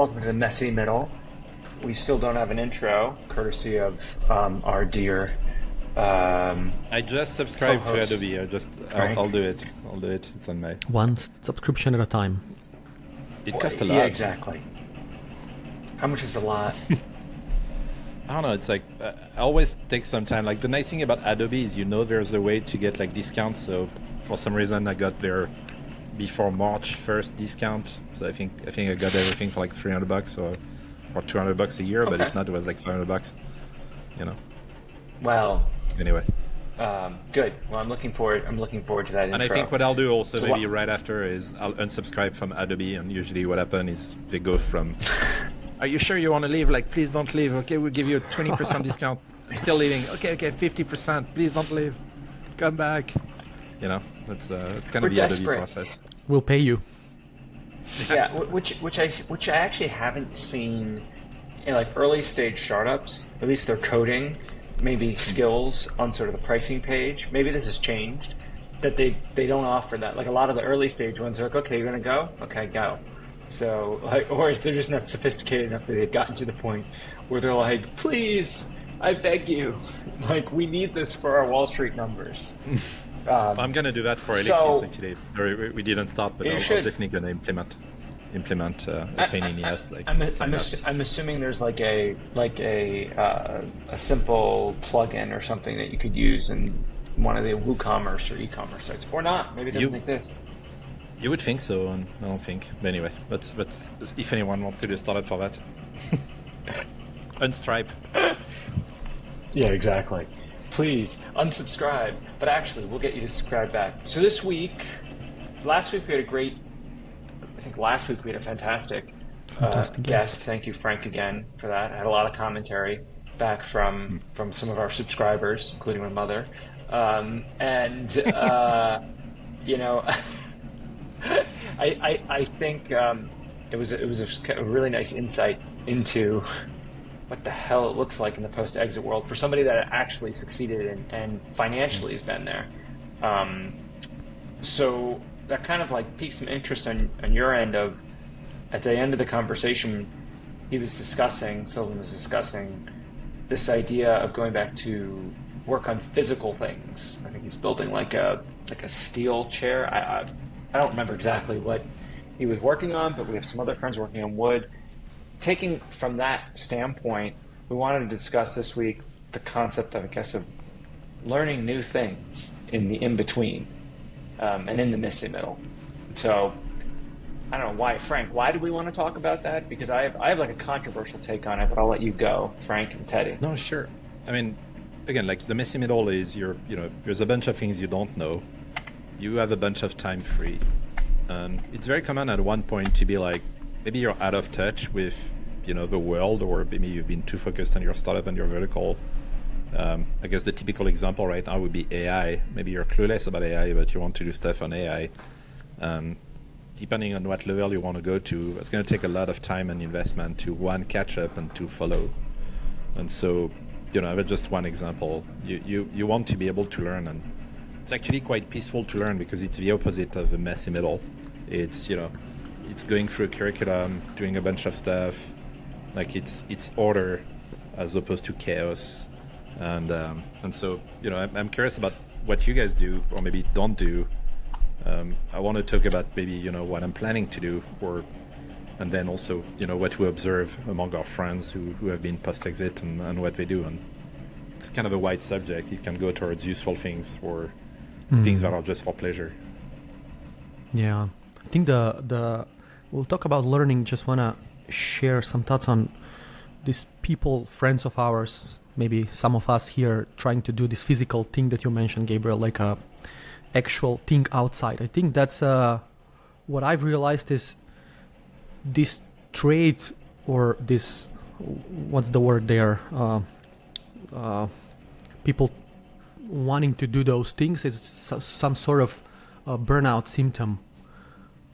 Welcome to the messy middle. We still don't have an intro, courtesy of our dear I just subscribed to co-host, Adobe. Frank. I'll do it. I'll do it. It's on my. One subscription at a time. It costs a lot. Yeah, exactly. How much is a lot? I don't know. It's like I always take some time. Like the nice thing about Adobe is there's a way to get like discounts. So for some reason I got their before March 1st discount. So I think I got everything for like $300 or $200 a year. But Okay. if not, it was like $500. You know. Well, Anyway. good. Well, I'm looking forward to that intro. And I think what I'll do also So maybe what- right after is I'll unsubscribe from Adobe, and usually what happens is they go from, are you sure you want to leave? Like, please don't leave. Okay, we'll give you a 20% discount. I'm still leaving. Okay, 50%. Please don't leave. Come back. You know, that's kind We're of the Adobe desperate. process. We'll pay you. Yeah, which I actually haven't seen in like early stage startups. At least their coding, maybe skills on sort of the pricing page. Maybe this has changed. That they don't offer that. Like a lot of the early stage ones are like, okay, you're gonna go, okay, go. So like, or they're just not sophisticated enough that they've gotten to the point where they're like, please, I beg you, like we need this for our Wall Street numbers. I'm gonna do that for So- Ellipsis actually. Sorry, we didn't start, but You I'll should. definitely gonna implement a pain in the ass. Like, I'm assuming there's like a simple plugin or something that you could use in one of the WooCommerce or e-commerce sites, or not. Maybe it doesn't exist. You would think so, and I don't think. But anyway, but if anyone wants to do a startup for that, Unstripe. Yeah, exactly. Please unsubscribe, but actually, we'll get you to subscribe back. So last week we had a great. I think last week we had a fantastic Fantastic guest. Thank you, Frank, again for that. I had a lot of commentary back from some of our subscribers, including my mother, and you know, I think it was a really nice insight into what the hell it looks like in the post-exit world for somebody that actually succeeded and financially has been there. So that kind of like piqued some interest on your end of, at the end of the conversation, Sylvan was discussing this idea of going back to work on physical things. I think he's building like a steel chair. I don't remember exactly what he was working on, but we have some other friends working on wood. Taking from that standpoint, we wanted to discuss this week the concept of, I guess, of learning new things in the in-between and in the messy middle. So, I don't know why, Frank, why do we want to talk about that? Because I have like a controversial take on it, but I'll let you go, Frank and Teddy. No, sure. I mean, again, like the messy middle is there's a bunch of things you don't know. You have a bunch of time free. And it's very common at one point to be like, maybe you're out of touch with, the world, or maybe you've been too focused on your startup and your vertical. I guess the typical example right now would be AI. Maybe you're clueless about AI, but you want to do stuff on AI. Depending on what level you want to go to, it's going to take a lot of time and investment to, one, catch up and two, follow. And so, I have just one example. You want to be able to learn, and it's actually quite peaceful to learn because it's the opposite of the messy middle. It's, it's going through a curriculum, doing a bunch of stuff. Like it's order as opposed to chaos. And so, I'm curious about what you guys do or maybe don't do. I want to talk about maybe, what I'm planning to do, and then also, what we observe among our friends who have been post-exit and what they do. And it's kind of a wide subject. It can go towards useful things or things that are just for pleasure. Yeah, I think we'll talk about learning. Just wanna share some thoughts on these people, friends of ours, maybe some of us here trying to do this physical thing that you mentioned, Gabriel, like a actual thing outside. I think that's what I've realized is this trait or this, what's the word there? People wanting to do those things is some sort of burnout symptom.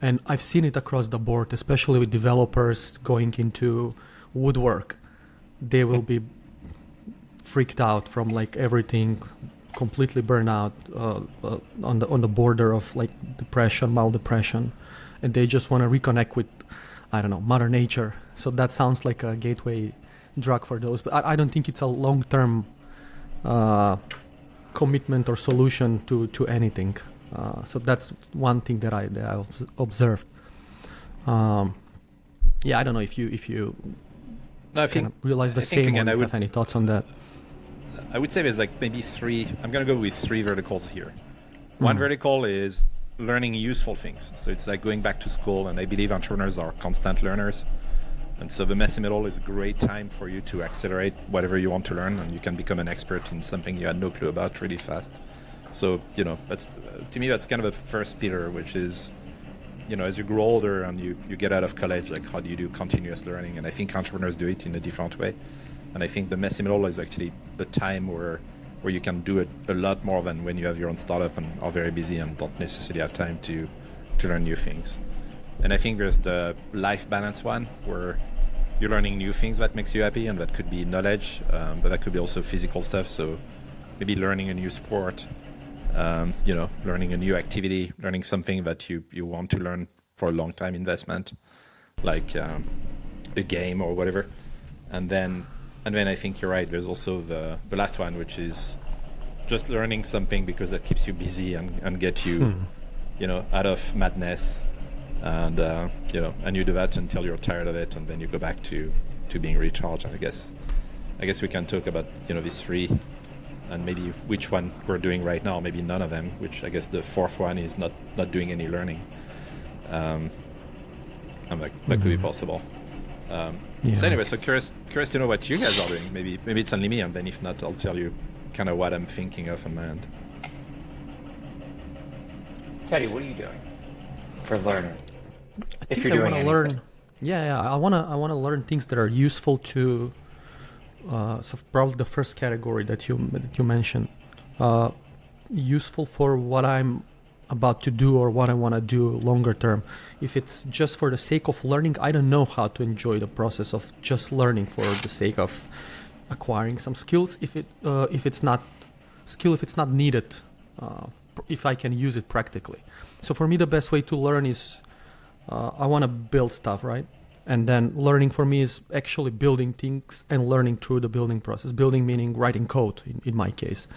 And I've seen it across the board, especially with developers going into woodwork. They will be freaked out from like everything, completely burned out, on the border of like depression, mild depression, and they just want to reconnect with I don't know, Mother Nature. So that sounds like a gateway drug for those. But I don't think it's a long-term commitment or solution to anything. So that's one thing that I observed. Yeah, I don't know if you No, I kind think of realize the I think same, again, or I you would have any thoughts on that? I would say there's like maybe three. I'm going to go with three verticals here. One vertical is learning useful things. So it's like going back to school, and I believe entrepreneurs are constant learners. And so the messy middle is a great time for you to accelerate whatever you want to learn, and you can become an expert in something you had no clue about really fast. So, that's to me, that's kind of a first pillar, which is, as you grow older and you get out of college, like how do you do continuous learning? And I think entrepreneurs do it in a different way. And I think the messy middle is actually the time where you can do it a lot more than when you have your own startup and are very busy and don't necessarily have time to learn new things. And I think there's the life balance one, where you're learning new things that makes you happy, and that could be knowledge, but that could be also physical stuff. So maybe learning a new sport, learning a new activity, learning something that you want to learn for a long time investment, like a game or whatever. And then I think you're right. There's also the last one, which is just learning something because that keeps you busy and get you, out of madness. And and you do that until you're tired of it, and then you go back to being recharged. And I guess we can talk about these three, and maybe which one we're doing right now. Maybe none of them. Which I guess the fourth one is not doing any learning. And that could be possible. So anyway, so curious to know what you guys are doing. Maybe it's only me, and then if not, I'll tell you kind of what I'm thinking of on my end. Teddy, what are you doing for learning? I want to learn. Yeah, I want to learn things that are useful to. So probably the first category that you mentioned, useful for what I'm about to do or what I want to do longer term. If it's just for the sake of learning, I don't know how to enjoy the process of just learning for the sake of acquiring some skills. If it's not needed, if I can use it practically. So for me, the best way to learn is I want to build stuff, right? And then learning for me is actually building things and learning through the building process. Building meaning writing code in my case.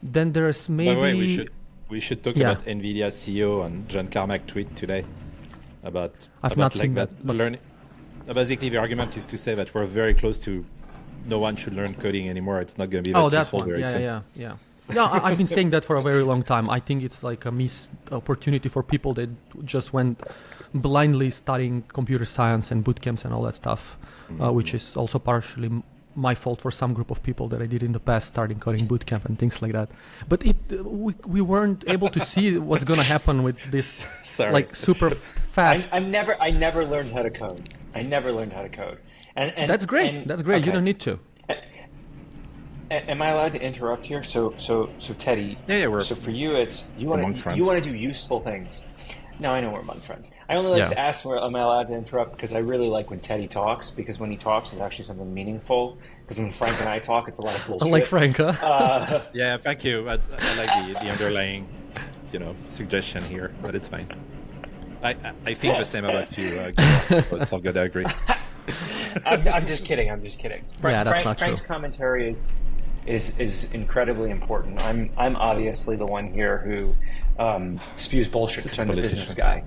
Then there's maybe. By the way, we should talk about NVIDIA CEO and John Carmack tweet today about. I've not seen that. Learning. Basically, the argument is to say that we're very close to no one should learn coding anymore. It's not going to be that useful very soon. Yeah. Yeah, I've been saying that for a very long time. I think it's like a missed opportunity for people that just went blindly studying computer science and boot camps and all that stuff, which is also partially my fault for some group of people that I did in the past, starting coding boot camp and things like that. But we weren't able to see what's going to happen with this like super fast. I never learned how to code. I never learned how to code. And that's great. That's great. Okay. You don't need to. Am I allowed to interrupt here? So Teddy. Yeah. So for you, it's you want to do useful things. No, I know we're among friends. I only like to ask where am I allowed to interrupt because I really like when Teddy talks, because when he talks, it's actually something meaningful. Because when Frank and I talk, it's a lot of bullshit. I like Frank, huh? Yeah, thank you. I like the underlying, suggestion here, but it's fine. I think the same about you. It's all good. I agree. I'm just kidding. Frank's true. Commentary is incredibly important. I'm obviously the one here who spews bullshit because I'm the business guy.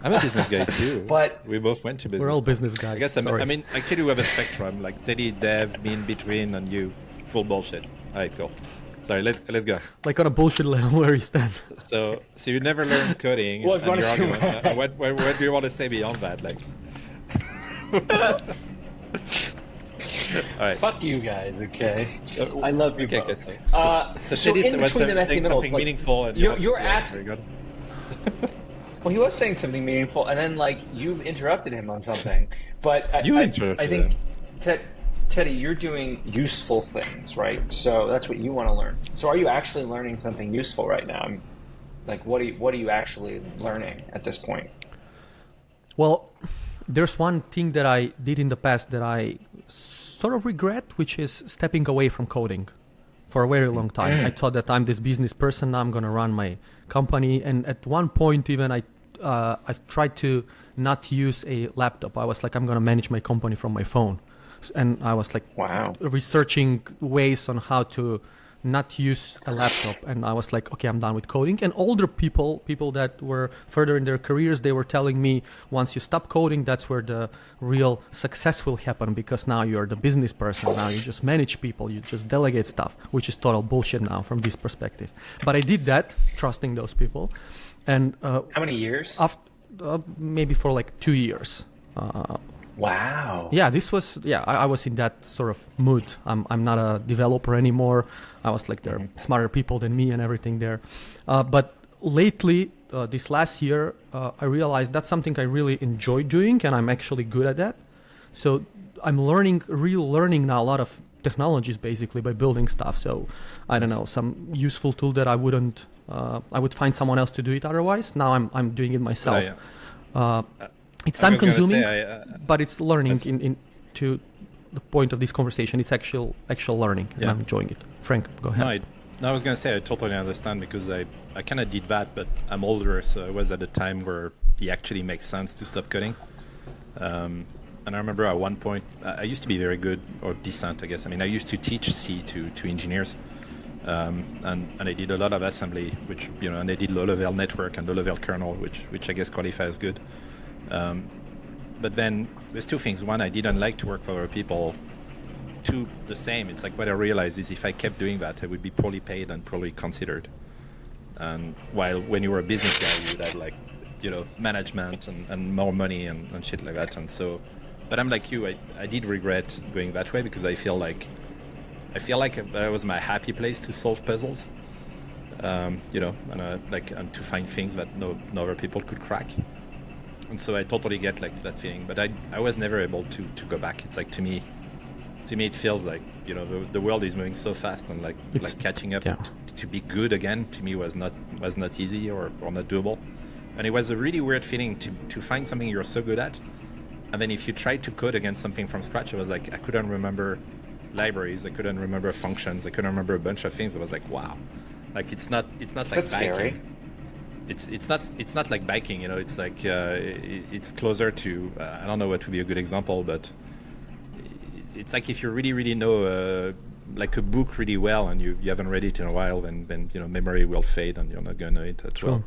I'm a business guy too. But we both went to business. We're all business guys. I guess actually we have a spectrum, like Teddy, dev, me in between, and you full bullshit. All right, cool. Sorry, let's go. Like on a bullshit level where you stand. So you never learned coding. Well, and your argument, what do you want to say beyond that? Like. All right. Fuck you guys, okay? I love you both. So in between the messy middle, something meaningful, and you're asking. Well, he was saying something meaningful, and then you interrupted him on something. But I think Teddy, you're doing useful things, right? So that's what you want to learn. So are you actually learning something useful right now? What are you actually learning at this point? Well, there's one thing that I did in the past that I sort of regret, which is stepping away from coding for a very long time. I thought that I'm this business person, now I'm going to run my company. And at one point even I I've tried to not use a laptop. I was like, I'm gonna manage my company from my phone, and I was like, Wow. researching ways on how to not use a laptop. And I was like, okay, I'm done with coding. And older people that were further in their careers, they were telling me, once you stop coding, that's where the real success will happen, because now you're the business person. Now you just manage people, you just delegate stuff, which is total bullshit now from this perspective. But I did that, trusting those people. And How many years? after, maybe for like 2 years. Wow. Yeah, this was, I was in that sort of mood. I'm not a developer anymore. I was like, there are smarter people than me and everything there. But lately, this last year, I realized that's something I really enjoy doing, and I'm actually good at that. So I'm learning now a lot of technologies basically by building stuff. So I don't know, some useful tool that I would find someone else to do it otherwise. Now I'm doing it myself. It's time consuming, but it's learning in to the point of this conversation. It's actual learning, and I'm enjoying it. Frank, go ahead. No, I was going to say I totally understand, because I kind of did that, but I'm older, so I was at a time where it actually makes sense to stop coding. And I remember at one point, I used to be very good, or decent, I guess. I mean, I used to teach C to engineers, and I did a lot of assembly, which, and I did low-level network and low-level kernel, which I guess qualifies as good. But then there's two things. One, I didn't like to work for other people. Two, the same. It's like what I realized is if I kept doing that, I would be poorly paid and poorly considered. And while when you were a business guy, you would have like, management and more money and shit like that. And so, but I'm like you. I did regret going that way, because I feel like that was my happy place to solve puzzles. And to find things that no other people could crack. And so I totally get like that feeling, but I was never able to go back. It's like to me it feels like the world is moving so fast, and like catching up to be good again to me was not easy or not doable. And it was a really weird feeling to find something you're so good at, and then if you tried to code against something from scratch, I was like, I couldn't remember libraries, I couldn't remember functions, I couldn't remember a bunch of things. I was like, wow, like it's not like That's biking. scary. It's not like biking, it's like it's closer to I don't know what would be a good example, but it's like if you really know like a book really well, and you haven't read it in a while, then memory will fade, and you're not going to know it as well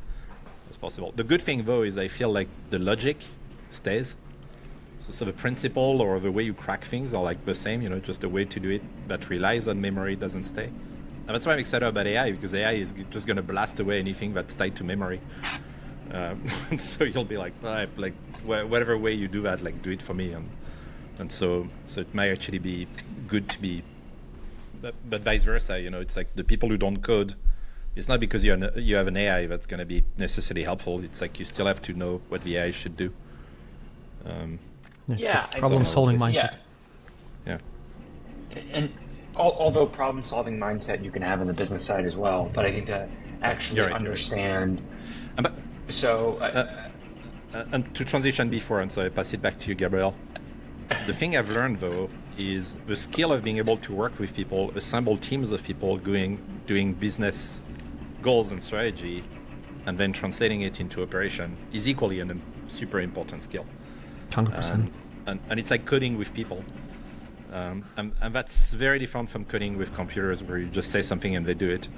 as possible. The good thing though is I feel like the logic stays. So the principle or the way you crack things are like the same, just the way to do it that relies on memory doesn't stay. And that's why I'm excited about AI, because AI is just going to blast away anything that's tied to memory. So you'll be like, whatever way you do that, like do it for me. And so it might actually be good to be, but vice versa. It's like the people who don't code, it's not because you have an AI that's going to be necessarily helpful. It's like you still have to know what the AI should do. Problem-solving mindset. Yeah. And although problem-solving mindset you can have on the business side as well, but I think to actually understand. And to transition before, and so I pass it back to you, Gabriel. The thing I've learned though is the skill of being able to work with people, assemble teams of people doing business goals and strategy, and then translating it into operation is equally a super important skill. 100%. And it's like coding with people. And that's very different from coding with computers, where you just say something and they do it.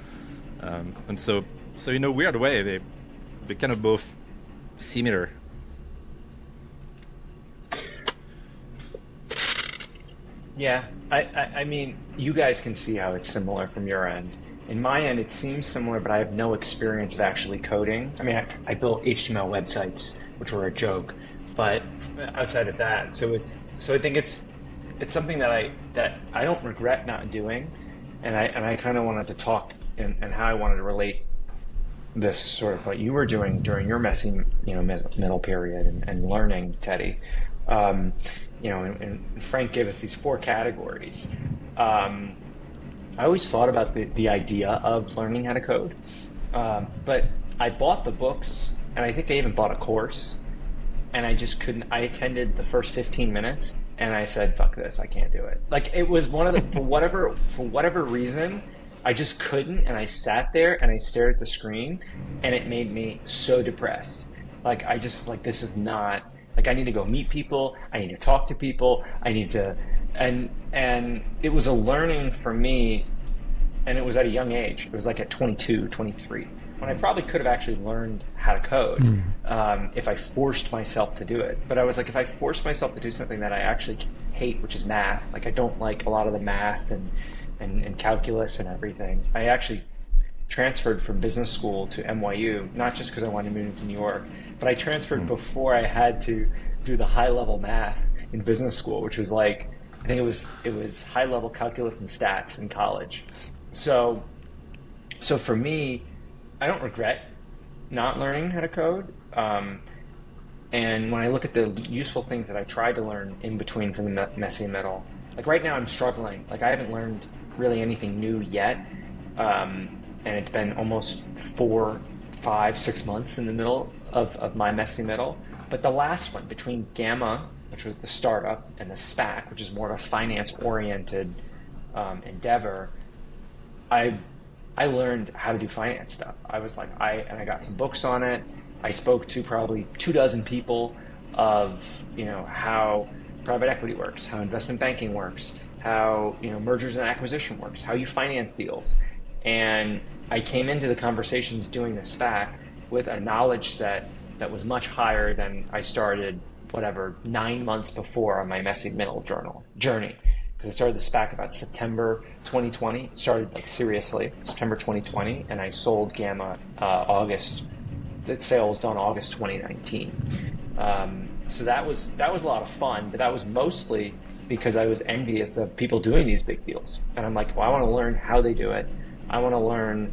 And so in a weird way, they're kind of both similar. Yeah, I mean, you guys can see how it's similar from your end. In my end, it seems similar, but I have no experience of actually coding. I mean, I built HTML websites, which were a joke, but outside of that, so I think it's something that I don't regret not doing, and I kind of wanted to talk and how I wanted to relate this sort of what you were doing during your messy, middle period and learning, Teddy. And Frank gave us these 4 categories. I always thought about the idea of learning how to code, but I bought the books, and I think I even bought a course, and I just couldn't. I attended the first 15 minutes, and I said, "Fuck this! I can't do it." Like, it was one of the for whatever reason, I just couldn't, and I sat there and I stared at the screen, and it made me so depressed. Like I just like this is not like I need to go meet people. I need to talk to people. I need to and it was a learning for me, and it was at a young age. It was like at 22, 23, when I probably could have actually learned how to code if I forced myself to do it. But I was like, if I forced myself to do something that I actually hate, which is math, like I don't like a lot of the math and calculus and everything. I actually transferred from business school to NYU, not just because I wanted to move to New York, but I transferred before I had to do the high level math in business school, which was like, I think it was high level calculus and stats in college. So for me, I don't regret not learning how to code. And when I look at the useful things that I tried to learn in between from the messy middle, like right now I'm struggling. Like I haven't learned really anything new yet. And it's been almost 4, 5, 6 months in the middle of my messy middle. But the last one, between Gamma, which was the startup, and the SPAC, which is more of a finance-oriented endeavor, I learned how to do finance stuff. I was like, I got some books on it. I spoke to probably 24 people of, how private equity works, how investment banking works, how, mergers and acquisition works, how you finance deals. And I came into the conversations doing the SPAC with a knowledge set that was much higher than I started, 9 months before on my messy middle journey. Because I started the SPAC about September 2020. Started like seriously September 2020, and I sold Gamma August. The sale was done August 2019. So that was a lot of fun, but that was mostly because I was envious of people doing these big deals, and I'm like, well, I want to learn how they do it. I want to learn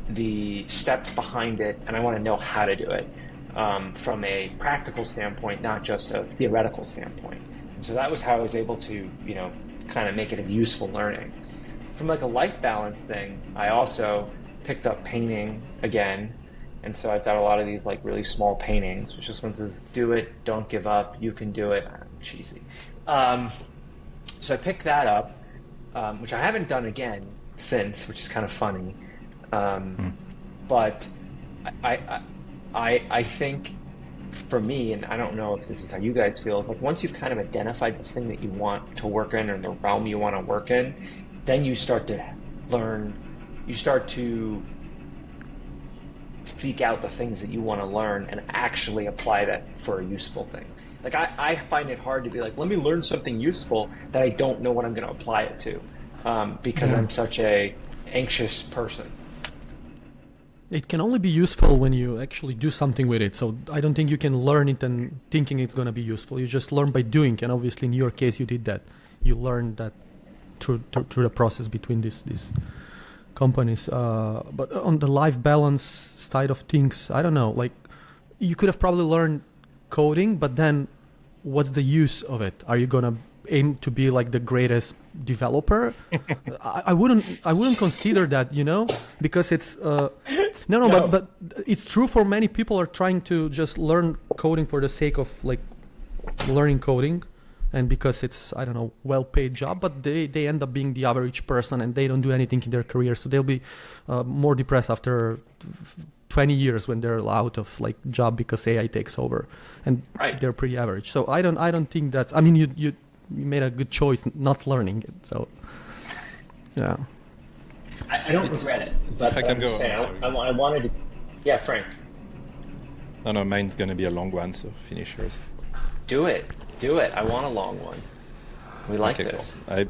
the steps behind it, and I want to know how to do it from a practical standpoint, not just a theoretical standpoint. And so that was how I was able to, kind of make it a useful learning. From like a life balance thing, I also picked up painting again. And so I've got a lot of these like really small paintings, which just one says, do it, don't give up, you can do it. Cheesy. So I picked that up, which I haven't done again since, which is kind of funny. But I think for me, and I don't know if this is how you guys feel, is like once you've kind of identified the thing that you want to work in or the realm you want to work in, then you start to learn, you start to seek out the things that you want to learn and actually apply that for a useful thing. Like I find it hard to be like, let me learn something useful that I don't know what I'm going to apply it to, because I'm such a anxious person. It can only be useful when you actually do something with it. So I don't think you can learn it and thinking it's going to be useful. You just learn by doing. And obviously in your case, you did that. You learned that through the process between these companies. But on the life balance side of things, I don't know. Like you could have probably learned coding, but then what's the use of it? Are you going to aim to be like the greatest developer? I wouldn't consider that, because it's no. But it's true for many people are trying to just learn coding for the sake of like learning coding, and because it's, I don't know, well-paid job, but they end up being the average person and they don't do anything in their career, so they'll be more depressed after 20 years when they're out of like job because AI takes over, and they're pretty average. So I don't think that's, I mean, you made a good choice not learning it. So yeah, I don't regret it, but if I can go, I wanted to. Yeah, Frank. No, mine's gonna be a long one, so finish yours. Do it. I want a long one. We like this. Cool.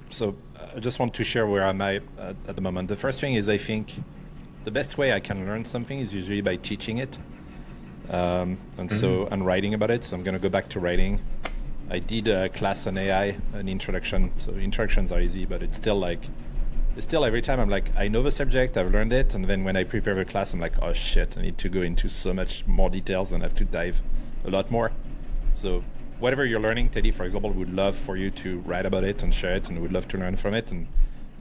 So I just want to share where I'm at the moment. The first thing is, I think the best way I can learn something is usually by teaching it, and writing about it. So I'm gonna go back to writing. I did a class on AI, an introduction. So introductions are easy, but it's still every time I'm like, I know the subject, I've learned it, and then when I prepare the class, I'm like, oh shit, I need to go into so much more details and I have to dive a lot more. So whatever you're learning, Teddy, for example, would love for you to write about it and share it, and would love to learn from it. And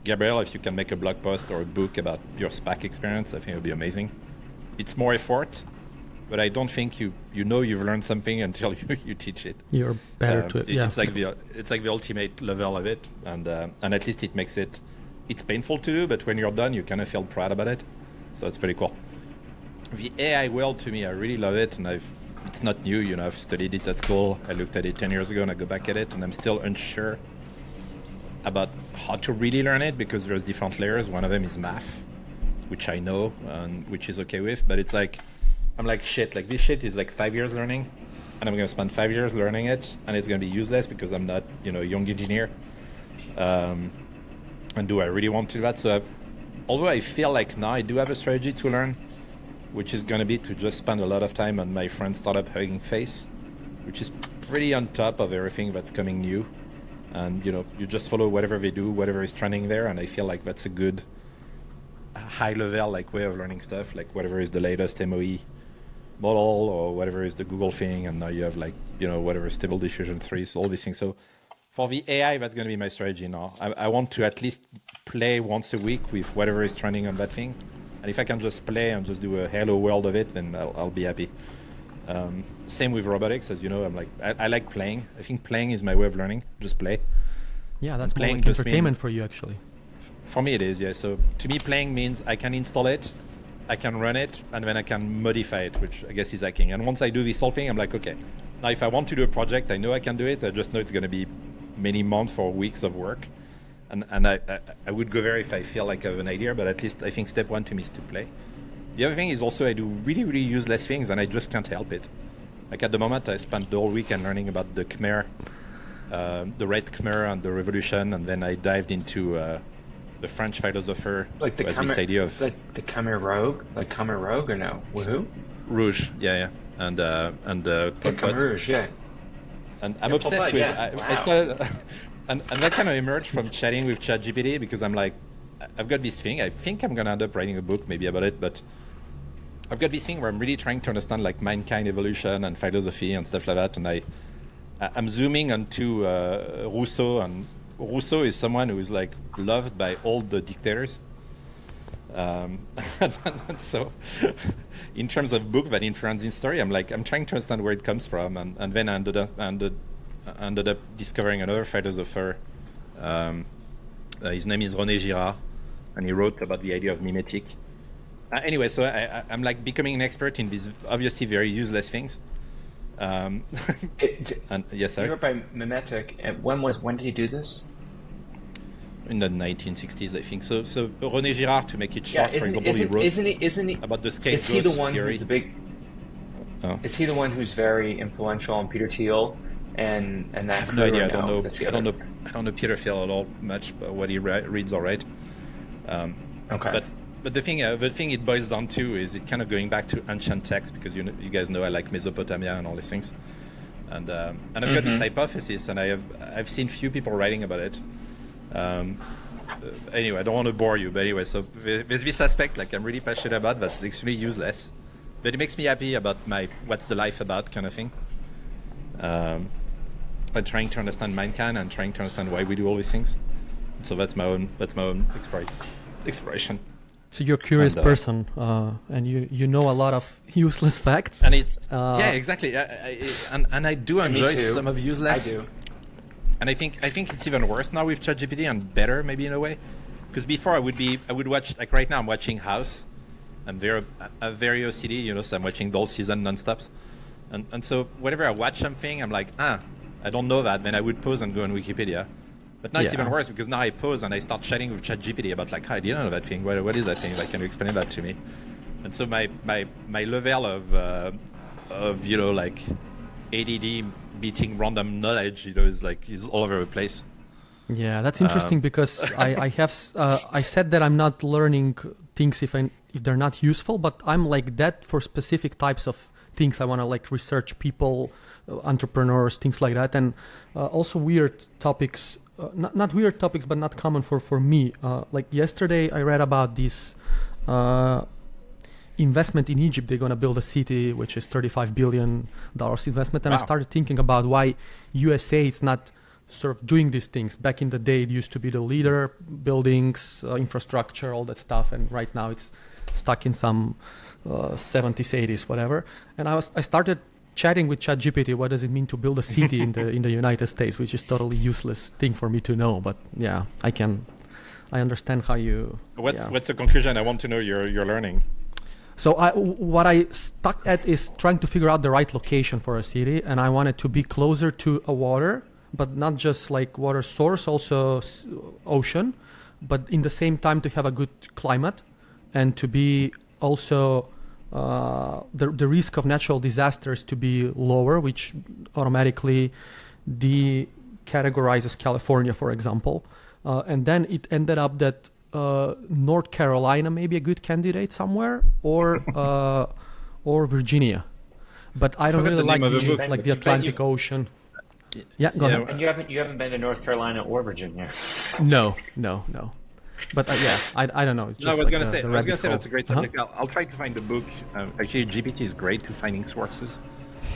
Gabriel, if you can make a blog post or a book about your SPAC experience, I think it would be amazing. It's more effort, but I don't think you've learned something until you teach it. You're better to it. Yeah. It's like the ultimate level of it, and at least it makes it. It's painful to do, but when you're done, you kind of feel proud about it. So it's pretty cool. the AI world to me, I really love it, and it's not new. I've studied it at school. I looked at it 10 years ago, and I go back at it, and I'm still unsure about how to really learn it because there's different layers. One of them is math, which I know and which is okay with, but it's like I'm like shit. Like this shit is like 5 years learning, and I'm gonna spend 5 years learning it, and it's gonna be useless because I'm not a young engineer. And do I really want to do that? So, although I feel like now I do have a strategy to learn, which is going to be to just spend a lot of time on my friend's startup Hugging Face, which is pretty on top of everything that's coming new. And, you just follow whatever they do, whatever is trending there. And I feel like that's a good high level way of learning stuff, like whatever is the latest MOE model or whatever is the Google thing. And now you have whatever Stable Diffusion 3, so all these things. So for the AI, that's going to be my strategy now. I want to at least play once a week with whatever is trending on that thing. And if I can just play and just do a hello world of it, then I'll be happy. Same with robotics, as you know. I like playing. I think playing is my way of learning. Just play. Yeah, that's more playing like entertainment for you, actually. For me, it is, yeah. So to me, playing means I can install it, I can run it, and then I can modify it, which I guess is hacking. And once I do this whole thing, I'm like, okay, now if I want to do a project, I know I can do it. I just know it's going to be many months or weeks of work. And I would go there if I feel like I have an idea, but at least I think step one to me is to play. The other thing is also I do really, really useless things, and I just can't help it. Like at the moment, I spent the whole weekend learning about the Khmer, the Red Khmer and the revolution, and then I dived into the French philosopher Like the who has this idea of the Khmer Rogue, like Khmer Rogue, or no? Woohoo! Rouge, yeah, and Khmer Rouge, yeah. And I'm Yeah, obsessed Popeye, with. yeah. I Wow. started, and that kind of emerged from chatting with ChatGPT because I'm like, I've got this thing. I think I'm gonna end up writing a book maybe about it, but I've got this thing where I'm really trying to understand like mankind evolution and philosophy and stuff like that, and I'm zooming onto Rousseau, and Rousseau is someone who is like loved by all the dictators. And so, in terms of book that influenced his story, I'm trying to understand where it comes from, and then I ended up discovering another philosopher. His name is René Girard, and he wrote about the idea of mimetic. Anyway, so I'm like becoming an expert in these obviously very useless things. And yes, You sir. were by mimetic. And when did he do this? In the 1960s, I think. So René Girard, to make it short, for example, he wrote isn't he? about the Is he the scapegoat one theory. who's the big? Oh. Is he the one who's very influential on Peter Thiel and that? I have no idea. I don't know. That's the I don't other- know. I don't know Peter Thiel at all much, but what he reads, all right. Okay. But the thing it boils down to is it kind of going back to ancient texts, because you guys know I like Mesopotamia and all these things, and I've got this hypothesis, and I've seen few people writing about it. Anyway, I don't want to bore you, but anyway, so there's this aspect like I'm really passionate about that's extremely useless, but it makes me happy about my what's the life about kind of thing. And trying to understand mankind and trying to understand why we do all these things. So that's my own exploration. So you're a curious And, person, and you know a lot of useless facts. And it's Uh, exactly. And I do enjoy too. some of useless. I do. And I think it's even worse now with ChatGPT, and better maybe in a way, because before I would watch, like right now I'm watching House. I'm very OCD, so I'm watching the whole season non-stops, and so whenever I watch something, I'm like, I don't know that. Then I would pause and go on Wikipedia. But now it's Yeah. even worse, because now I pause and I start chatting with ChatGPT about like, I didn't know that thing. What is that thing? Like, can you explain that to me? And so my level of like ADD beating random knowledge, is all over the place. Yeah, that's interesting because I said that I'm not learning things if they're not useful, but I'm like that for specific types of things. I want to like research people, entrepreneurs, things like that, and also weird topics. Not weird topics, but not common for me. Like yesterday, I read about this investment in Egypt. They're going to build a city, which is $35 billion investment. And I Wow. started thinking about why USA is not sort of doing these things. Back in the day, it used to be the leader, buildings, infrastructure, all that stuff. And right now it's stuck in some 70s, 80s, whatever. And I started chatting with ChatGPT. What does it mean to build a city in the United States, which is totally useless thing for me to know. But yeah, I understand how you. What's yeah. the conclusion? I want to know you're learning. So what I stuck at is trying to figure out the right location for a city, and I wanted to be closer to a water, but not just like water source, also ocean, but in the same time to have a good climate, and to be also the risk of natural disasters to be lower, which automatically decategorizes California, for example. And then it ended up that North Carolina may be a good candidate somewhere, or Virginia. But I don't really like the Atlantic Ocean. Yeah, go ahead. And you haven't been to North Carolina or Virginia. No. But I don't know. It's just No, I was like gonna say that's a great subject. Uh-huh. I'll try to find the book. Actually, GPT is great to finding sources.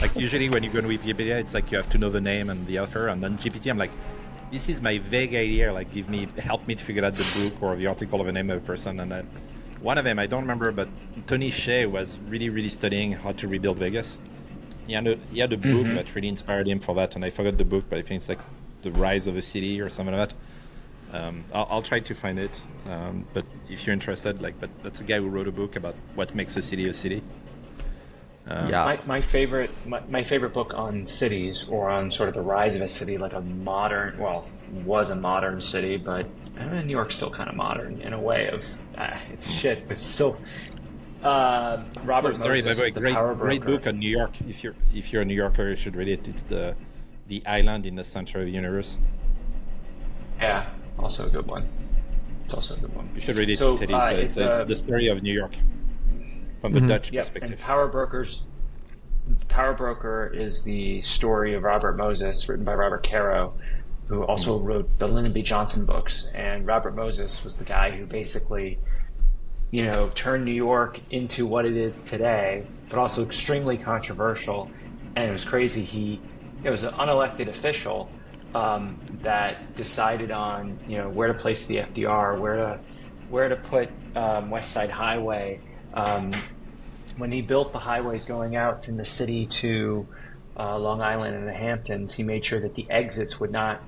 Like usually when you go to Wikipedia, it's like you have to know the name and the author, and then GPT, I'm like, this is my vague idea. Like, help me to figure out the book or the article of a name of a person. And then one of them, I don't remember, but Tony Hsieh was really studying how to rebuild Vegas. He had a book that really inspired him for that, and I forgot the book, but I think it's like The Rise of a City or something like that. I'll try to find it, but if you're interested, but that's a guy who wrote a book about what makes a city a city. My favorite book on cities, or on sort of the rise of a city, like was a modern city, but New York's still kind of modern in a way of it's shit, but still. Robert Moses, by the way, great book on New York. If you're a New Yorker, you should read it. It's the island in the center of the universe. Yeah, also a good one. It's also a good one. You should read it, So, Teddy. It's the story of New York from the Dutch perspective. And Power Broker is the story of Robert Moses, written by Robert Caro, who also wrote the Lyndon B. Johnson books. And Robert Moses was the guy who basically, turned New York into what it is today, but also extremely controversial. And it was crazy. It was an unelected official that decided on, where to place the FDR, where to put West Side Highway. When he built the highways going out from the city to Long Island and the Hamptons, he made sure that the exits would not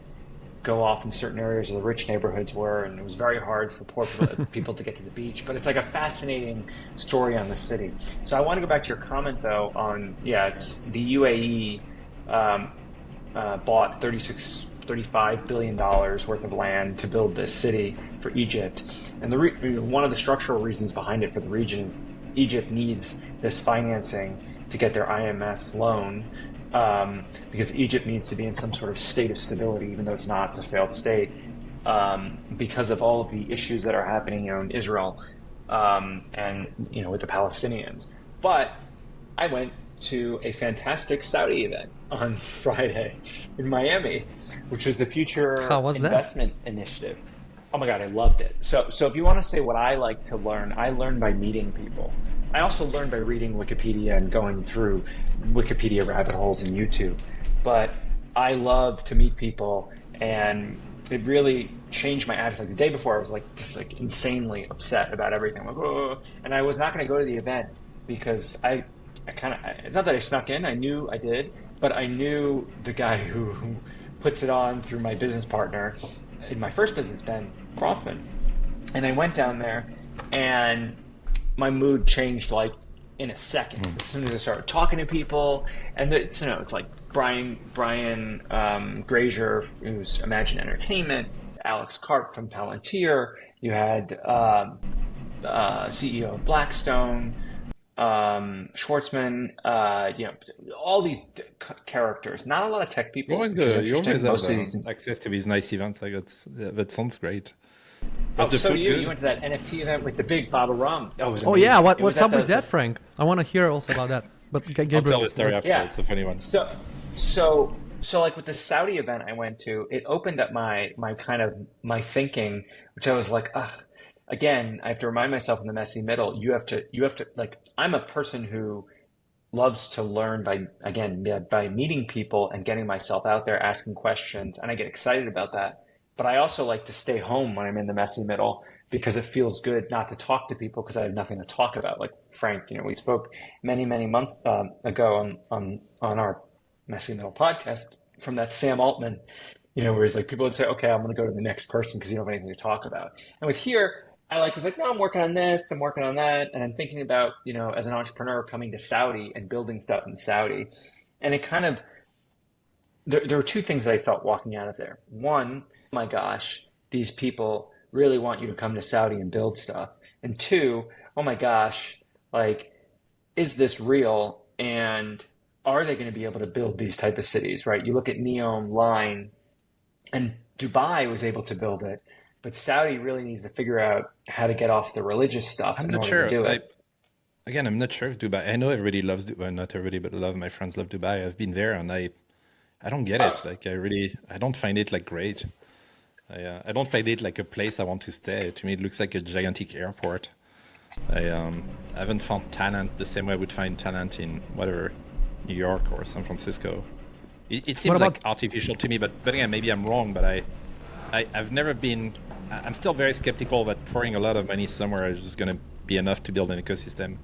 go off in certain areas where the rich neighborhoods were, and it was very hard for poor people to get to the beach. But it's like a fascinating story on the city. So I want to go back to your comment, though, on, it's the UAE bought $35 billion worth of land to build this city for Egypt. And one of the structural reasons behind it for the region is Egypt needs this financing to get their IMF loan, because Egypt needs to be in some sort of state of stability, even though it's not, it's a failed state, because of all of the issues that are happening in Israel and with the Palestinians. But I went to a fantastic Saudi event on Friday in Miami, which was the Future Investment Initiative. Oh my God, I loved it. So if you want to say what I like to learn, I learn by meeting people. I also learn by reading Wikipedia and going through Wikipedia rabbit holes in YouTube. But I love to meet people, and it really changed my attitude. Like the day before, I was just insanely upset about everything. And I was not going to go to the event because I it's not that I snuck in. I knew I did, but I knew the guy who puts it on through my business partner in my first business, Ben Rothman. And I went down there, and my mood changed in a second as soon as I started talking to people. And it's like Brian Grazier, who's Imagine Entertainment, Alex Karp from Palantir. You had CEO of Blackstone, Schwartzman, all these characters. Not a lot of tech people. You always have access to these nice events. That sounds great. You went to that NFT event with the big Baba Rum. Yeah, what's up with that, Frank? I want to hear also about that. But Gabriel, I'll tell the story after. Yeah. It's a funny one. So with the Saudi event I went to, it opened up my thinking, which I was like, ugh. Again, I have to remind myself in the messy middle, you have to I'm a person who loves to learn by meeting people and getting myself out there, asking questions, and I get excited about that. But I also like to stay home when I'm in the messy middle, because it feels good not to talk to people because I have nothing to talk about. Like Frank, we spoke many months ago on our Messy Middle podcast from that Sam Altman, where he's like, people would say, okay, I'm going to go to the next person because you don't have anything to talk about. And with here, I was like, no, I'm working on this, I'm working on that, and I'm thinking about, as an entrepreneur coming to Saudi and building stuff in Saudi. And it kind of there were two things that I felt walking out of there. One, oh my gosh, these people really want you to come to Saudi and build stuff. And two, oh my gosh, like, is this real? And are they going to be able to build these type of cities, right? You look at Neom, Line, and Dubai was able to build it, but Saudi really needs to figure out how to get off the religious stuff I'm in not order to sure. do it. Again, I'm not sure if Dubai. I know everybody loves Dubai. Not everybody, but a lot of my friends love Dubai. I've been there, and I don't get it. Like I don't find it like great. I don't find it like a place I want to stay. To me, it looks like a gigantic airport. I haven't found talent the same way I would find talent in whatever New York or San Francisco. It seems about like artificial to me, but again, maybe I'm wrong. But I've never been. I'm still very skeptical that pouring a lot of money somewhere is just going to be enough to build an ecosystem.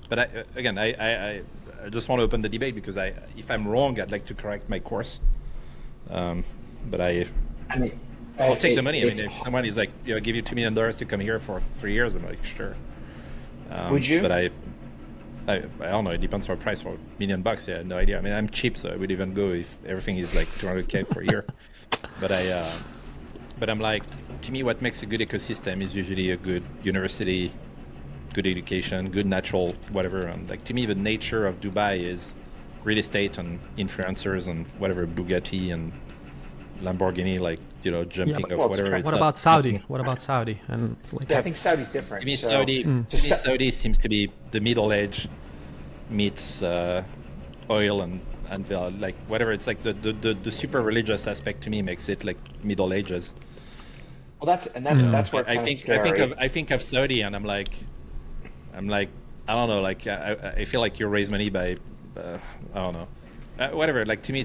But I just want to open the debate because if I'm wrong, I'd like to correct my course. But I mean, I'll take the money. I mean, it's, if someone is like, give you $2 million to come here for 3 years, I'm like, sure. would you? But I don't know. It depends on the price. For $1 million, yeah, I have no idea. I mean, I'm cheap, so I would even go if everything is like 200K per year. But I'm like, to me, what makes a good ecosystem is usually a good university, good education, good natural whatever. And like to me, the nature of Dubai is real estate and influencers and whatever Bugatti and Lamborghini, like jumping but- off Well, whatever. It's What not- about Saudi? What about Saudi? And like, I think Saudi's different. To me, So, Saudi seems to be the middle age meets oil and the, like whatever. It's like the super religious aspect to me makes it like Middle Ages. well, that's where it's kind of scary. I think of Saudi and I'm like I don't know, like I feel like you raise money by I don't know, whatever. Like to me,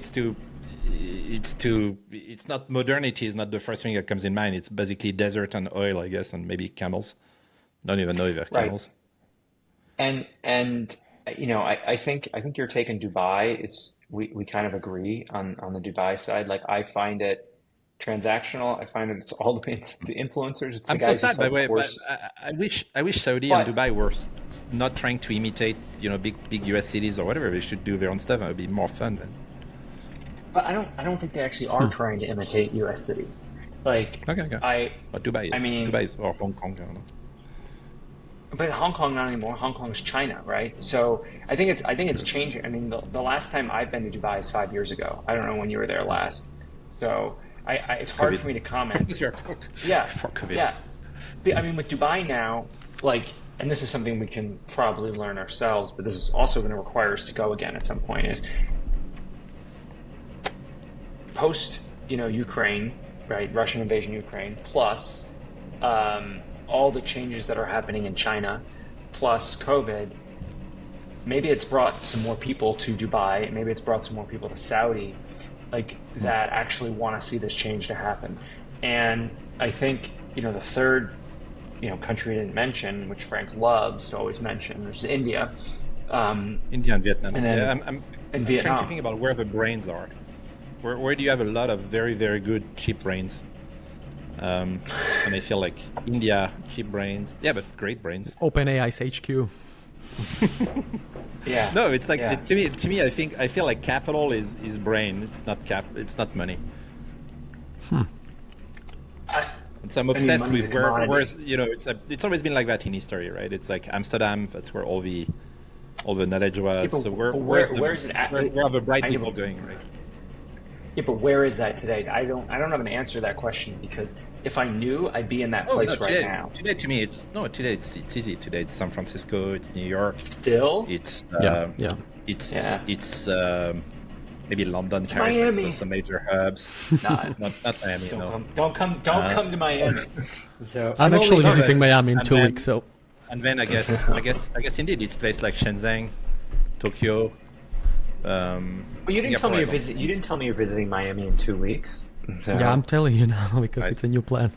it's not modernity is not the first thing that comes in mind. It's basically desert and oil, I guess, and maybe camels. Don't even know if they're Right. camels. And I think your take in Dubai is we kind of agree on the Dubai side. Like I find it transactional. I find it's all the influencers. It's the I'm so guys who sad, by sell the way. But course. I wish Saudi But and Dubai were not trying to imitate, big US cities or whatever. They should do their own stuff. It would be more fun. but I don't think they actually are trying to imitate U.S. cities. Like Okay. But Dubai is. I mean, Dubai is or Hong Kong. I don't know. but Hong Kong not anymore. Hong Kong is China, right? So I think it's changing. I mean, the last time I've been to Dubai is 5 years ago. I don't know when you were there last. So it's hard COVID. for me to comment. It's your- Yeah, for COVID. yeah. But, I mean, with Dubai now, like, and this is something we can probably learn ourselves, but this is also going to require us to go again at some point. Is post, Ukraine, right? Russian invasion of Ukraine, plus all the changes that are happening in China, plus COVID. Maybe it's brought some more people to Dubai. Maybe it's brought some more people to Saudi, like that actually want to see this change to happen. And I think the third country I didn't mention, which Frank loves to always mention, which is India. India and Vietnam. And then- Yeah, I'm and trying Vietnam. to think about where the brains are. Where do you have a lot of very, very good cheap brains? And I feel like India, cheap brains. Yeah, but great brains. OpenAI's HQ. Yeah. No, it's like Yeah. it's, to me. I feel like capital is brain. It's not money. And so I'm obsessed money's with a commodity. where's it's always been like that in history, right? It's like Amsterdam. That's where all the knowledge was. Yeah, but So where's it at? where are the bright I people know. going, right? Yeah, but where is that today? I don't have an answer to that question because if I knew, I'd be in that place no, right now. Today to me, it's easy. Today it's San Francisco, it's New York, Still, it's Yeah. it's maybe London, Paris, Miami. like, some major hubs. not, not Miami, no. don't come to Miami. So I'm actually only- visiting Miami in and 2 then- weeks, so And then I guess indeed it's places like Shenzhen, Tokyo. But you didn't tell me Singapore, I don't- You didn't tell me you're visiting Miami in 2 weeks. So yeah, I'm telling you now because Right. it's a new plan.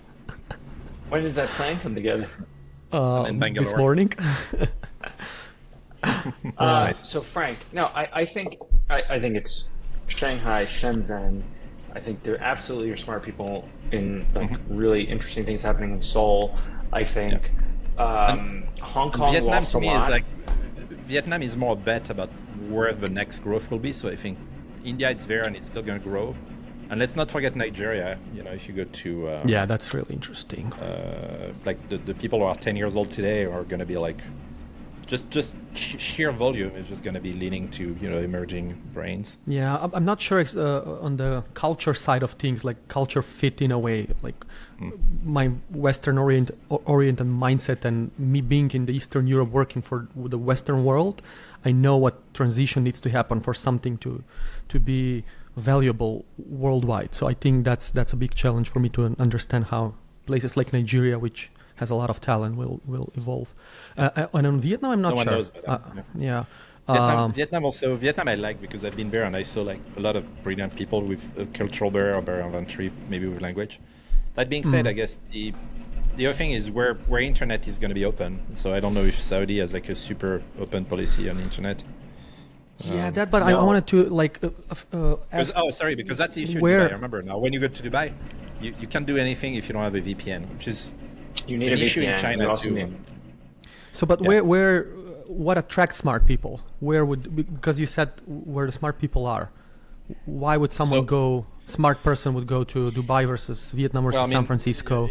when does that plan come together? in This Bangalore. morning. Nice. So Frank, no, I think it's Shanghai, Shenzhen. I think there absolutely are smart people in like really interesting things happening in Seoul. I think. Hong Kong Vietnam lost to a me lot. is like Vietnam is more a bet about where the next growth will be. So I think India is there and it's still going to grow. And let's not forget Nigeria. You know, if you go to Yeah, that's really interesting. like the people who are 10 years old today are going to be like just sheer volume is just going to be leading to, you know, emerging brains. Yeah, I'm not sure on the culture side of things, like culture fit in a way, like my Western oriented mindset and me being in the Eastern Europe working for the Western world, I know what transition needs to happen for something to be valuable worldwide. So I think that's a big challenge for me to understand how places like Nigeria, which has a lot of talent, will evolve. And on Vietnam, I'm not No one sure. knows, but, Yeah. Vietnam I like because I've been there and I saw like a lot of brilliant people with a cultural barrier or barrier of entry, maybe with language. That being said, I guess the other thing is where internet is going to be open. So I don't know if Saudi has like a super open policy on internet. Yeah, but I wanted to like ask. Because that's the issue Where- in Dubai. I remember now. When you go to Dubai, you can't do anything if you don't have a VPN, which is You need an a issue in VPN. China You also too. need- So, but Yeah. where, what attracts smart people? Because you said where the smart people are. Why would someone smart person would go to Dubai versus Vietnam versus San Francisco?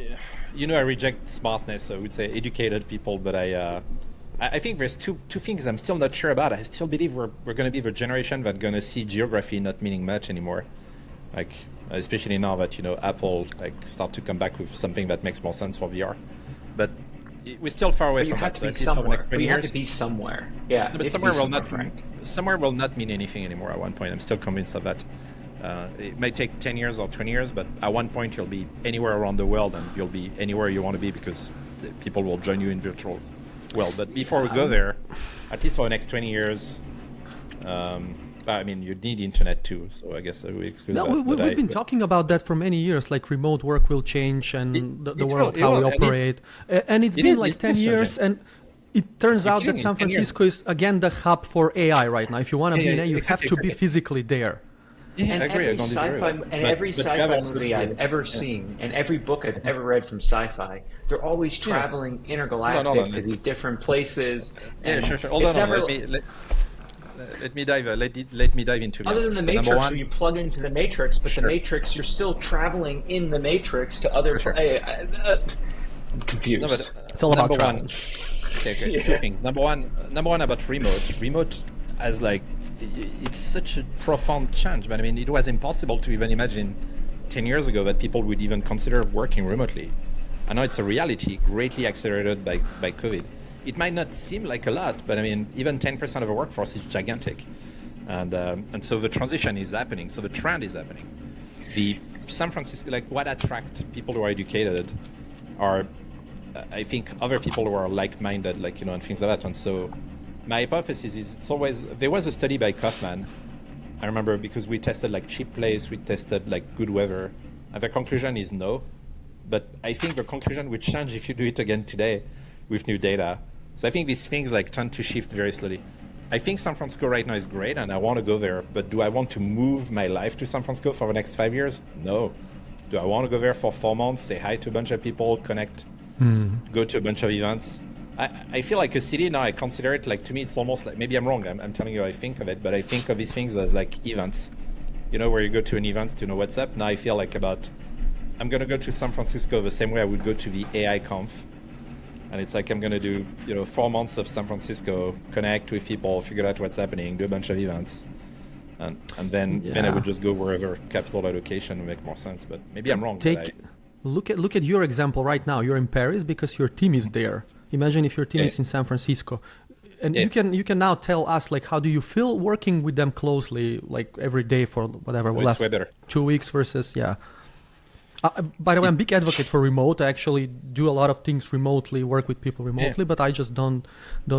You know, I reject smartness. So I would say educated people, but I think there's two things I'm still not sure about. I still believe we're going to be the generation that's going to see geography not meaning much anymore. Like, especially now that, you know, Apple like start to come back with something that makes more sense for VR. But we're still far away But you from have that. to be So at least for the somewhere. next But 20 you have years. to be somewhere. Yeah. No, but somewhere will not mean anything anymore at one point. I'm still convinced of that. It may take 10 years or 20 years, but at one point you'll be anywhere around the world and you'll be anywhere you want to be because people will join you in virtual world. But before we go there, at least for the next 20 years, I mean, you need internet too. So I guess we exclude that. We've been talking about that for many years. Like remote work will change and the world, how we operate. And it's been like 10 years and it turns out that San Francisco is again the hub for AI right now. If you want to be in AI, you have to be physically there. Yeah, And I agree. every sci-fi movie I've ever seen, and every book I've ever read from sci-fi, they're always traveling intergalactic to these different places. Yeah, And sure. Hold it's on. never- Let me dive. Let me dive into this. Other than the So number Matrix, one- where you plug into the Matrix, but the Matrix, you're still traveling in the Matrix to other. I'm confused. No, but, It's all about number travel. one. Okay. Two things. Number one about remote. Remote as like it's such a profound change. But I mean, it was impossible to even imagine 10 years ago that people would even consider working remotely. I know it's a reality, greatly accelerated by COVID. It might not seem like a lot, but I mean, even 10% of the workforce is gigantic, and so the transition is happening. So the trend is happening. The San Francisco, like what attracts people who are educated, are I think other people who are like-minded, like, you know, and things like that. And so my hypothesis is it's always, there was a study by Kaufman, I remember, because we tested like cheap place, we tested like good weather, and the conclusion is no. But I think the conclusion would change if you do it again today with new data. So I think these things like tend to shift very slowly. I think San Francisco right now is great and I want to go there, but do I want to move my life to San Francisco for the next 5 years? No. Do I want to go there for 4 months, say hi to a bunch of people, connect, go to a bunch of events? I feel like a city now, I consider it like, to me, it's almost like, maybe I'm wrong, I'm telling you how I think of it, but I think of these things as like events. You know, where you go to an event to know what's up. Now I feel like I'm going to go to San Francisco the same way I would go to the AI conf. And it's like I'm going to do, you know, 4 months of San Francisco, connect with people, figure out what's happening, do a bunch of events. And then I would just go wherever capital allocation would make more sense. But maybe I'm wrong. Look at your example right now. You're in Paris because your team is there. Imagine if your team is in San Francisco. And you can now tell us, like, how do you feel working with them closely, like every day for whatever, last 2 weeks versus, by the way, I'm a big advocate for remote. I actually do a lot of things remotely, work with people remotely, but I just don't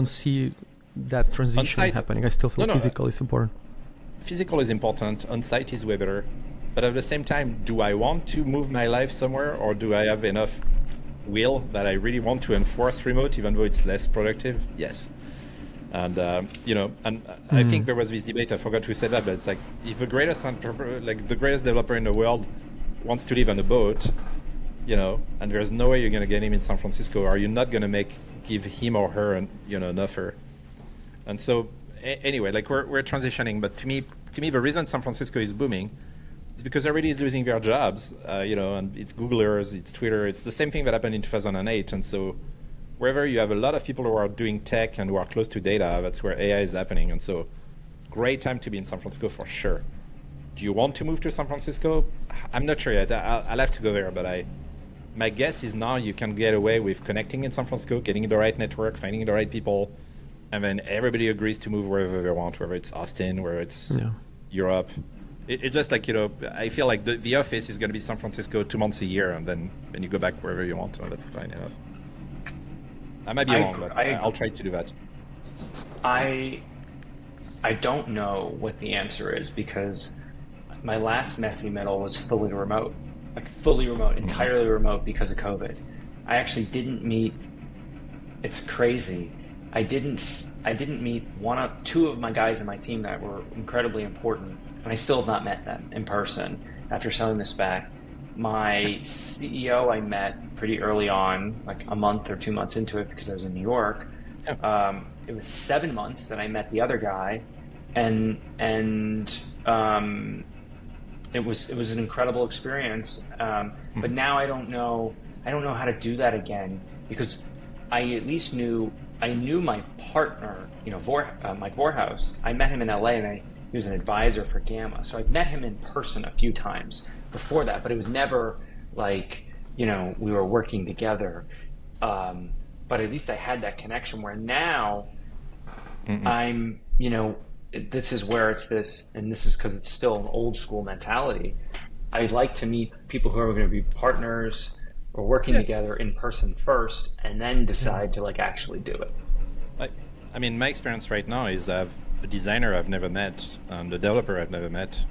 see that transition On-site, happening. I still feel physical is important. Physical is important. On-site is way better. But at the same time, do I want to move my life somewhere, or do I have enough will that I really want to enforce remote, even though it's less productive? Yes. And I think there was this debate. I forgot who said that, but it's like if the greatest developer in the world wants to live on a boat, and there's no way you're going to get him in San Francisco, or you're not going to give him or her an offer. And so anyway, like we're transitioning, but to me, the reason San Francisco is booming is because everybody is losing their jobs, and it's Googlers, it's Twitter, it's the same thing that happened in 2008. And so wherever you have a lot of people who are doing tech and who are close to data, that's where AI is happening. And so great time to be in San Francisco for sure. Do you want to move to San Francisco? I'm not sure yet. I'll have to go there, but my guess is now you can get away with connecting in San Francisco, getting the right network, finding the right people, and then everybody agrees to move wherever they want, whether it's Austin, whether it's Europe. It just like, I feel like the office is going to be San Francisco 2 months a year, and then you go back wherever you want. So that's fine enough. I might be wrong, but I'll try to do that. I don't know what the answer is, because my last messy middle was fully remote, entirely remote because of COVID. I actually didn't meet. It's crazy. I didn't meet two of my guys in my team that were incredibly important, and I still have not met them in person after selling this back. My CEO I met pretty early on, like a month or 2 months into it, because I was in New York. It was 7 months that I met the other guy, and it was an incredible experience. But now I don't know how to do that again, because I at least knew my partner, Mike Vorhaus. I met him in LA, and he was an advisor for Gamma. So I've met him in person a few times before that, but it was never like, we were working together. But at least I had that connection, where now I'm, this is where it's this, and this is because it's still an old school mentality. I'd like to meet people who are going to be partners or working together in person first, and then decide to like actually do it. I mean, my experience right now is I have a designer I've never met and a developer I've never met.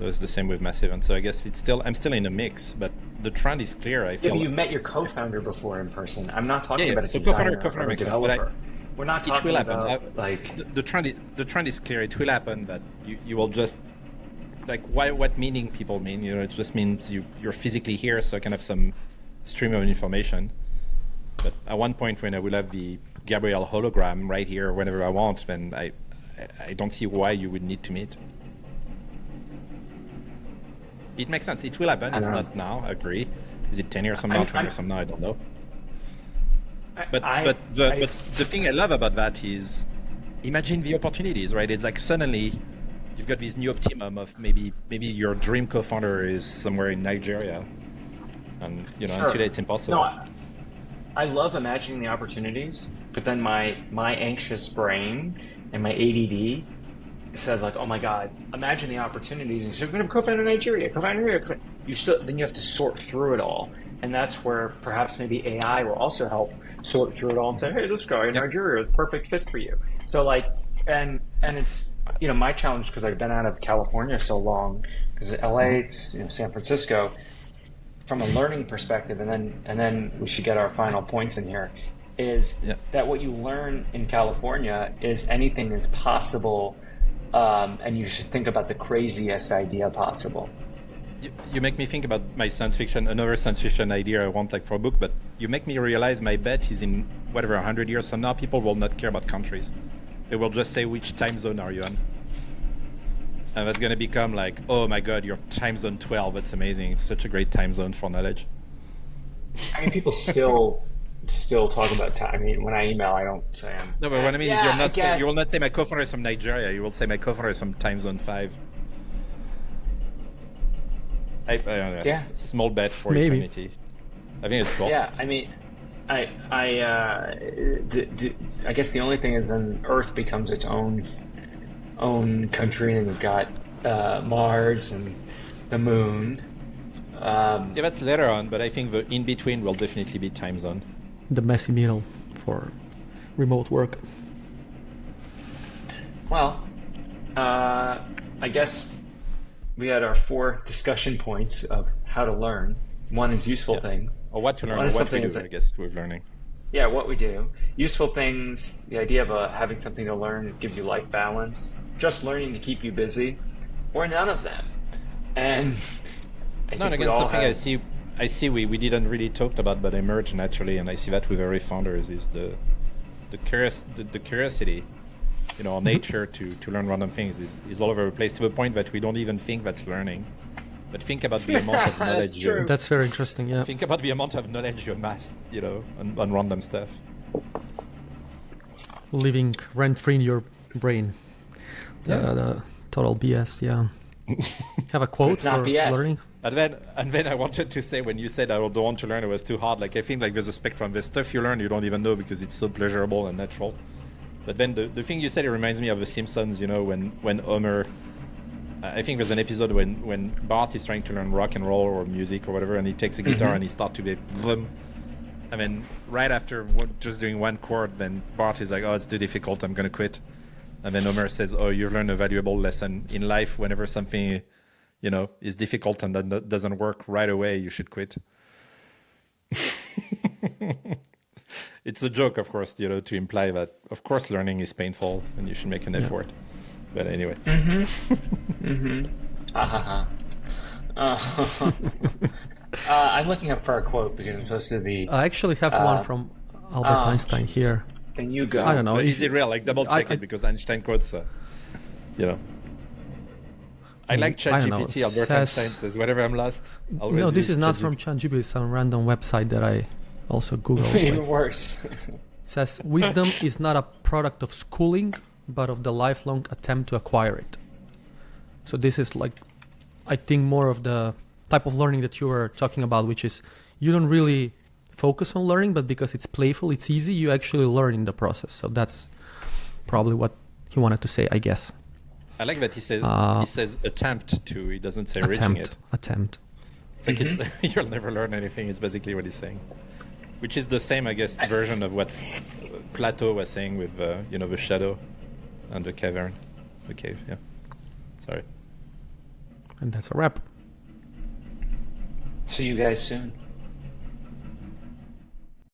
It was the same with Massive, and so I guess I'm still in the mix, but the trend is clear. I feel you've met your co-founder before in person. I'm not talking about a so designer co-founder or a makes sense, developer. We're not talking about the trend is clear. It will happen, but you will just like what meaning people mean. It just means you're physically here, so I can have some stream of information. But at one point, when I will have the Gabriel hologram right here whenever I want, then I don't see why you would need to meet. It makes sense. It will happen. It's not now. I agree. Is it 10 years from now, 20 years from now? I don't know. But the thing I love about that is, imagine the opportunities, right? It's like suddenly you've got this new optimum of maybe your dream co-founder is somewhere in Nigeria, and and today it's impossible. No, I love imagining the opportunities, but then my anxious brain and my ADD says like, oh my God, imagine the opportunities. And so we're going to co-founder Nigeria, co-founder here. Then you have to sort through it all. And that's where perhaps maybe AI will also help sort through it all and say, hey, this guy in Nigeria is a perfect fit for you. So like, and it's, my challenge, because I've been out of California so long, because LA, it's San Francisco, from a learning perspective, and then we should get our final points in here, is that what you learn in California is anything is possible. And you should think about the craziest idea possible. You make me think about my another science fiction idea I want for a book, but you make me realize my bet is in 100 years from now, people will not care about countries. They will just say, which time zone are you on? And that's going to become like, oh my God, you're time zone 12. That's amazing. It's such a great time zone for knowledge. I mean, people still talk about time. I mean, when I email, I don't say I'm... No, but what I mean is you will not say my co-founder is from Nigeria. You will say my co-founder is from time zone 5. I don't know. Small bet for eternity. I think it's cool. Yeah, I mean, I guess the only thing is then Earth becomes its own country, and we've got Mars and the Moon. That's later on, but I think the in-between will definitely be time zone. The messy middle for remote work. Well, I guess we had our 4 discussion points of how to learn. One is useful things. Or what to learn, or what we do, I guess, with learning. Yeah, what we do. Useful things, the idea of having something to learn, it gives you life balance. Just learning to keep you busy, or none of them. And I think I see I see we didn't really talk about, but emerge naturally, and I see that with every founders is the curiosity, our nature to learn random things is all over the place, to the point that we don't even think that's learning. But think about the amount of knowledge you That's very interesting. Yeah. think about the amount of knowledge you amass, on random stuff. Living rent free in your brain. The total BS. Yeah. Have a quote It's not for BS. learning? And then I wanted to say, when you said I don't want to learn, it was too hard. Like, I think like there's a spectrum. There's stuff you learn you don't even know because it's so pleasurable and natural. But then the thing you said, it reminds me of The Simpsons. When Homer, I think there's an episode when Bart is trying to learn rock and roll or music or whatever, and he takes a guitar and he starts to get vroom. I mean, right after just doing one chord, then Bart is like, "Oh, it's too difficult. I'm gonna quit." And then Homer says, "Oh, you've learned a valuable lesson in life. Whenever something, is difficult and that doesn't work right away, you should quit." It's a joke, of course, to imply that, of course, learning is painful and you should make an effort. But anyway. I'm looking up for a quote because I'm supposed to be. I actually have one from Albert Einstein here. Can you go? I don't know. But is it real? Like, double check it, because Einstein quotes, I like ChatGPT. Albert Einstein says, whenever I'm lost, always No, this use is not ChatGPT. from ChatGPT. It's some random website that I also Googled. Even worse. It says, wisdom is not a product of schooling, but of the lifelong attempt to acquire it. So this is like, I think, more of the type of learning that you were talking about, which is you don't really focus on learning, but because it's playful, it's easy, you actually learn in the process. So that's probably what he wanted to say, I guess. I like that he says attempt to. He doesn't say reaching it. Attempt. It's like you'll never learn anything. It's basically what he's saying, which is the same, I guess, version of what Plato was saying with the shadow and the cavern, the cave. Yeah. Sorry. And that's a wrap. See you guys soon.